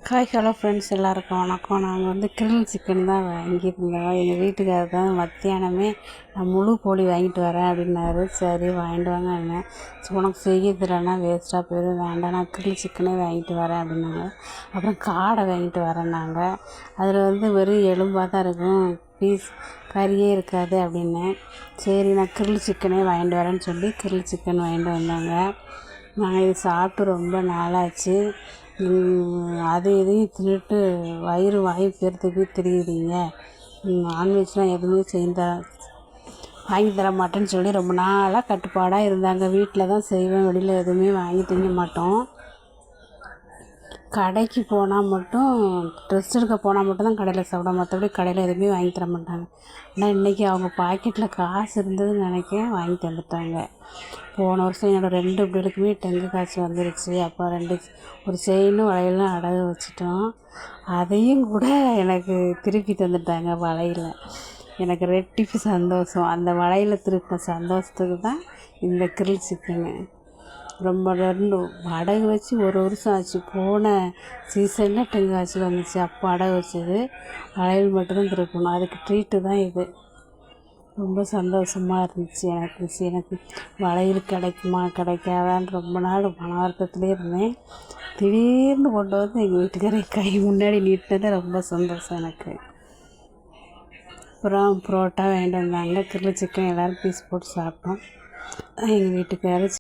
Hi hello friends, எல்லாருக்கும் வணக்கம். நாங்கள் கிரில் சிக்கன் தான் வாங்கியிருந்தோம். எங்கள் வீட்டுக்காரர் தான் மத்தியானமே நான் முழு கோழி வாங்கிட்டு வரேன் அப்படின்னாரு. சரி வாங்கிட்டு வாங்க என்ன உனக்கு செய்ய தெரியலன்னா வேஸ்ட்டாக போயிடும், வேண்டாம் நான் கிரில் சிக்கனே வாங்கிட்டு வரேன் அப்படின்னாங்க. அப்புறம் காடை வாங்கிட்டு வரேன்னாங்க. அதில் வெறும் எலும்பாக தான் இருக்கும், பீஸ் கறியே இருக்காது அப்படின்னேன். சரி நான் கிரில் சிக்கனே வாங்கிட்டு வரேன்னு சொல்லி கிரில் சிக்கன் வாங்கிட்டு வந்தாங்க. நாங்கள் இது சாப்பிட்டு ரொம்ப நாளாச்சு. அது இதையும் தின்னுட்டு வயிறு வாய் பேர்த்துக்கு தெரியுறீங்க, நான்வெஜ்லாம் எதுவுமே வாங்கி தர மாட்டேன்னு சொல்லி ரொம்ப நாளாக கட்டுப்பாடாக இருந்தாங்க. வீட்டில் தான் செய்வேன், வெளியில் எதுவுமே வாங்கி திங்க மாட்டோம். கடைக்கு போனால் மட்டும், ட்ரெஸ் எடுக்க போனால் மட்டும் தான் கடையில் சாப்பிட, மற்றபடி கடையில் எதுவுமே வாங்கி தர மாட்டாங்க. ஆனால் இன்றைக்கி அவங்க பாக்கெட்டில் காசு இருந்ததுன்னு நினைக்கிறேன், வாங்கி தந்துட்டாங்க. போன வருஷம் என்னோடய 2 பிள்ளைகளுக்குமே டெங்கு காய்ச்சல் வந்துருச்சு. அப்போ ஒரு செயினும் வளையலும் அடகு வச்சிட்டோம். அதையும் கூட எனக்கு திருப்பி தந்துட்டாங்க வளையல. எனக்கு ரெட்டிப்பு சந்தோஷம். அந்த வளையல திருப்பின சந்தோஷத்துக்கு தான் இந்த கிரில் சிக்கனு. ரொம்ப 2 அடகு வச்சு 1 வருஷம் ஆச்சு. போன சீசனில் டெங்கு காய்ச்சல் வந்துச்சு, அப்போ அடகு வச்சது. வளையல் மட்டும்தான் திருப்பணும், அதுக்கு ட்ரீட்டு தான் இது. ரொம்ப சந்தோஷமாக இருந்துச்சு எனக்கு வளையல் கிடைக்குமா கிடைக்காதான்னு ரொம்ப நாள் மன வருத்தத்துலேயே இருந்தேன். திடீர்னு கொண்டு வந்து எங்கள் வீட்டுக்காரர் கை முன்னாடி நீட்டினது ரொம்ப சந்தோஷம் எனக்கு. அப்புறம் புரோட்டா வாங்கிட்டு வந்தாங்க, கிரில் சிக்கன் எல்லோரும் பீஸ் போட்டு சாப்பிட்டோம். எங்கள் வீட்டுக்காரர்